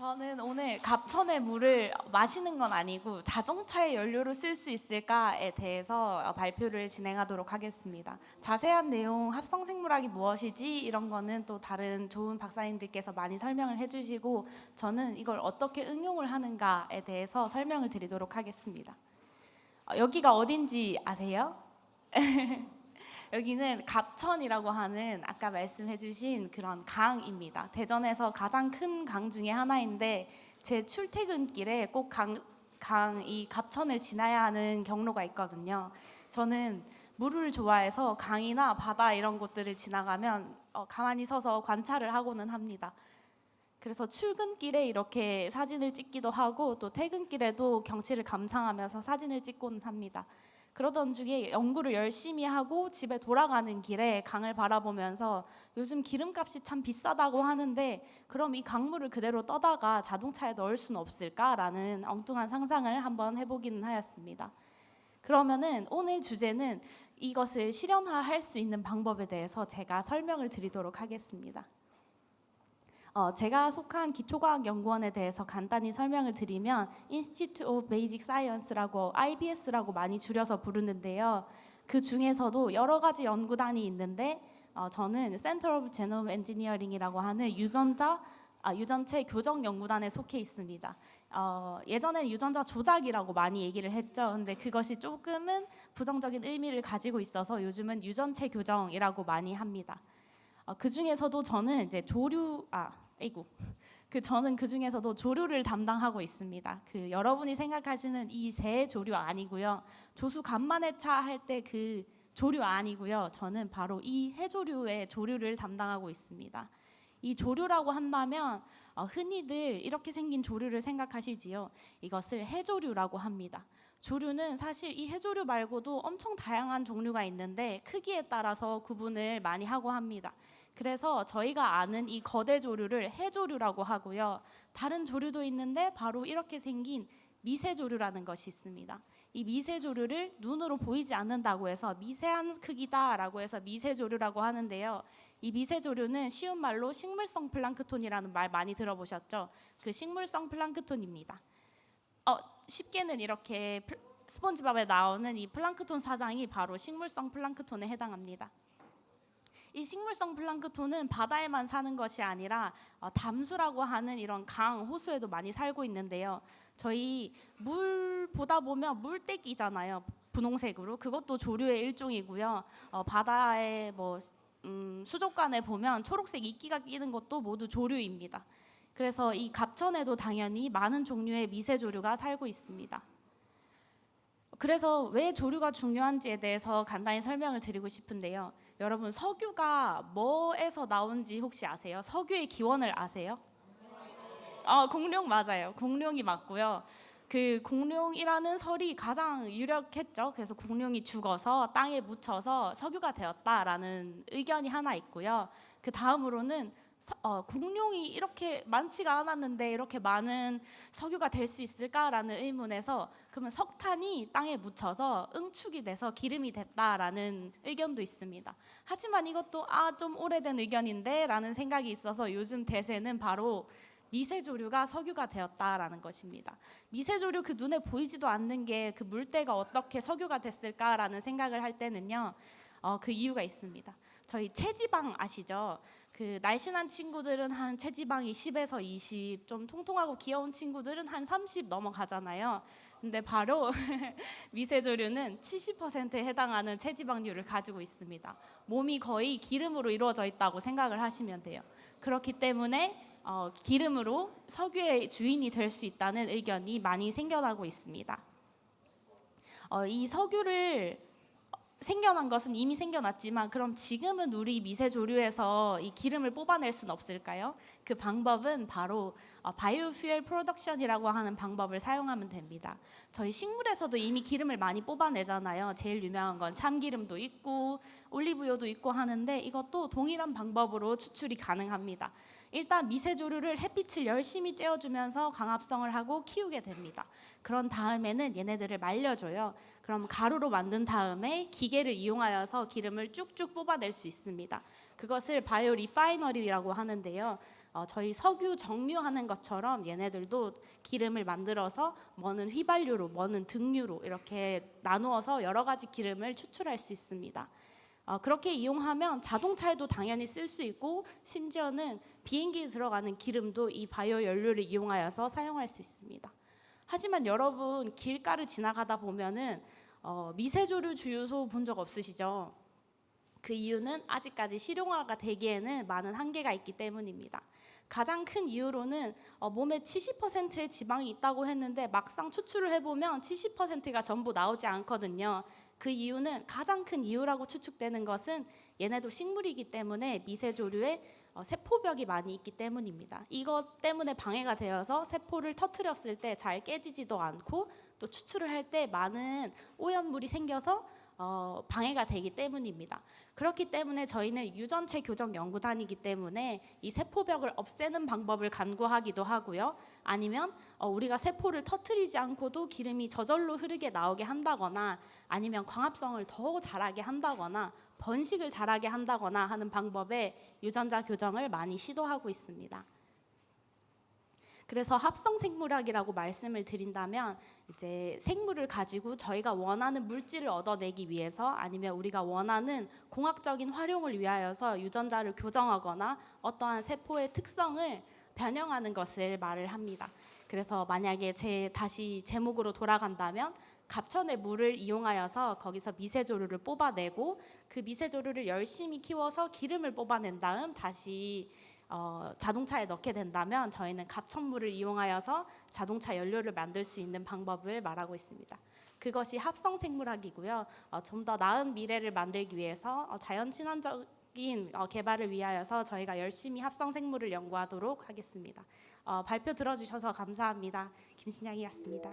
저는 오늘 갑천의 물을 마시는 건 아니고 자동차의 연료로 쓸 수 있을까에 대해서 발표를 진행하도록 하겠습니다. 자세한 내용, 합성생물학이 무엇이지 이런 거는 또 다른 좋은 박사님들께서 많이 설명을 해주시고 저는 이걸 어떻게 응용을 하는가에 대해서 설명을 드리도록 하겠습니다. 여기가 어딘지 아세요? 여기는 갑천이라고 하는 아까 말씀해주신 그런 강입니다. 대전에서 가장 큰 강 중에 하나인데 제 출퇴근길에 꼭 이 갑천을 지나야 하는 경로가 있거든요. 저는 물을 좋아해서 강이나 바다 이런 곳들을 지나가면 가만히 서서 관찰을 하고는 합니다. 그래서 출근길에 이렇게 사진을 찍기도 하고 또 퇴근길에도 경치를 감상하면서 사진을 찍고는 합니다. 그러던 중에 연구를 열심히 하고 집에 돌아가는 길에 강을 바라보면서 요즘 기름값이 참 비싸다고 하는데 그럼 이 강물을 그대로 떠다가 자동차에 넣을 수는 없을까라는 엉뚱한 상상을 한번 해보기는 하였습니다. 그러면은 오늘 주제는 이것을 실현화할 수 있는 방법에 대해서 제가 설명을 드리도록 하겠습니다. 제가 속한 기초과학연구원에 대해서 간단히 설명을 드리면 Institute of Basic Science라고 IBS라고 많이 줄여서 부르는데요. 그 중에서도 여러 가지 연구단이 있는데 저는 Center of Genome Engineering이라고 하는 유전체 교정 연구단에 속해 있습니다. 예전에는 유전자 조작이라고 많이 얘기를 했죠. 근데 그것이 조금은 부정적인 의미를 가지고 있어서 요즘은 유전체 교정이라고 많이 합니다. 그 중에서도 저는 이제 저는 그 중에서도 조류를 담당하고 있습니다. 여러분이 생각하시는 이 새 조류 아니고요. 조수 간만에 차 할 때 그 조류 아니고요. 저는 바로 이 해조류의 조류를 담당하고 있습니다. 이 조류라고 한다면 흔히들 이렇게 생긴 조류를 생각하시지요. 이것을 해조류라고 합니다. 조류는 사실 이 해조류 말고도 엄청 다양한 종류가 있는데 크기에 따라서 구분을 많이 하고 합니다. 그래서 저희가 아는 이 거대 조류를 해조류라고 하고요. 다른 조류도 있는데 바로 이렇게 생긴 미세조류라는 것이 있습니다. 이 미세조류를 눈으로 보이지 않는다고 해서 미세한 크기다라고 해서 미세조류라고 하는데요. 이 미세조류는 쉬운 말로 식물성 플랑크톤이라는 말 많이 들어보셨죠? 그 식물성 플랑크톤입니다. 쉽게는 이렇게 스폰지밥에 나오는 이 플랑크톤 사장이 바로 식물성 플랑크톤에 해당합니다. 이 식물성 플랑크톤은 바다에만 사는 것이 아니라 담수라고 하는 이런 강, 호수에도 많이 살고 있는데요. 저희 물 보다 보면 물떼기잖아요. 분홍색으로. 그것도 조류의 일종이고요. 바다에 수족관에 보면 초록색 이끼가 끼는 것도 모두 조류입니다. 그래서 이 갑천에도 당연히 많은 종류의 미세조류가 살고 있습니다. 그래서 왜 조류가 중요한지에 대해서 간단히 설명을 드리고 싶은데요. 여러분 석유가 뭐에서 나온지 혹시 아세요? 석유의 기원을 아세요? 공룡 맞아요. 공룡이 맞고요. 그 공룡이라는 설이 가장 유력했죠. 그래서 공룡이 죽어서 땅에 묻혀서 석유가 되었다라는 의견이 하나 있고요. 그 다음으로는 공룡이 이렇게 많지가 않았는데 이렇게 많은 석유가 될 수 있을까라는 의문에서 그러면 석탄이 땅에 묻혀서 응축이 돼서 기름이 됐다라는 의견도 있습니다. 하지만 이것도 좀 오래된 의견인데 라는 생각이 있어서 요즘 대세는 바로 미세조류가 석유가 되었다라는 것입니다. 미세조류 그 눈에 보이지도 않는 게 그 물때가 어떻게 석유가 됐을까라는 생각을 할 때는요. 그 이유가 있습니다. 저희 체지방 아시죠? 그 날씬한 친구들은 한 체지방이 10에서 20, 좀 통통하고 귀여운 친구들은 한 30 넘어가잖아요. 근데 바로 미세조류는 70%에 해당하는 체지방률을 가지고 있습니다. 몸이 거의 기름으로 이루어져 있다고 생각을 하시면 돼요. 그렇기 때문에 기름으로 석유의 주인이 될 수 있다는 의견이 많이 생겨나고 있습니다. 이 석유를 생겨난 것은 이미 생겨났지만 그럼 지금은 우리 미세조류에서 이 기름을 뽑아낼 수는 없을까요? 그 방법은 바로 바이오퓨엘 프로덕션이라고 하는 방법을 사용하면 됩니다. 저희 식물에서도 이미 기름을 많이 뽑아내잖아요. 제일 유명한 건 참기름도 있고 올리브유도 있고 하는데 이것도 동일한 방법으로 추출이 가능합니다. 일단 미세조류를 햇빛을 열심히 쬐어주면서 광합성을 하고 키우게 됩니다. 그런 다음에는 얘네들을 말려줘요. 그럼 가루로 만든 다음에 기계를 이용하여서 기름을 쭉쭉 뽑아낼 수 있습니다. 그것을 바이오 리파이너리라고 하는데요. 저희 석유 정류하는 것처럼 얘네들도 기름을 만들어서 뭐는 휘발유로, 뭐는 등유로 이렇게 나누어서 여러 가지 기름을 추출할 수 있습니다. 그렇게 이용하면 자동차에도 당연히 쓸 수 있고 심지어는 비행기에 들어가는 기름도 이 바이오 연료를 이용하여서 사용할 수 있습니다. 하지만 여러분 길가를 지나가다 보면은 미세조류 주유소 본 적 없으시죠? 그 이유는 아직까지 실용화가 되기에는 많은 한계가 있기 때문입니다. 가장 큰 이유로는 몸에 70%의 지방이 있다고 했는데 막상 추출을 해보면 70%가 전부 나오지 않거든요. 그 이유는 가장 큰 이유라고 추측되는 것은 얘네도 식물이기 때문에 미세조류에 세포벽이 많이 있기 때문입니다. 이것 때문에 방해가 되어서 세포를 터뜨렸을 때 잘 깨지지도 않고 또 추출을 할 때 많은 오염물이 생겨서 방해가 되기 때문입니다. 그렇기 때문에 저희는 유전체 교정 연구단이기 때문에 이 세포벽을 없애는 방법을 간구하기도 하고요. 아니면 우리가 세포를 터뜨리지 않고도 기름이 저절로 흐르게 나오게 한다거나 아니면 광합성을 더 잘하게 한다거나 번식을 잘하게 한다거나 하는 방법에 유전자 교정을 많이 시도하고 있습니다. 그래서 합성생물학이라고 말씀을 드린다면 이제 생물을 가지고 저희가 원하는 물질을 얻어내기 위해서 아니면 우리가 원하는 공학적인 활용을 위하여서 유전자를 교정하거나 어떠한 세포의 특성을 변형하는 것을 말을 합니다. 그래서 만약에 다시 제목으로 돌아간다면 갑천의 물을 이용하여서 거기서 미세조류를 뽑아내고 그 미세조류를 열심히 키워서 기름을 뽑아낸 다음 다시 자동차에 넣게 된다면 저희는 갑천물을 이용하여서 자동차 연료를 만들 수 있는 방법을 말하고 있습니다. 그것이 합성생물학이고요. 좀 더 나은 미래를 만들기 위해서 자연 친환적인 개발을 위하여서 저희가 열심히 합성생물을 연구하도록 하겠습니다. 발표 들어주셔서 감사합니다. 김신양이었습니다.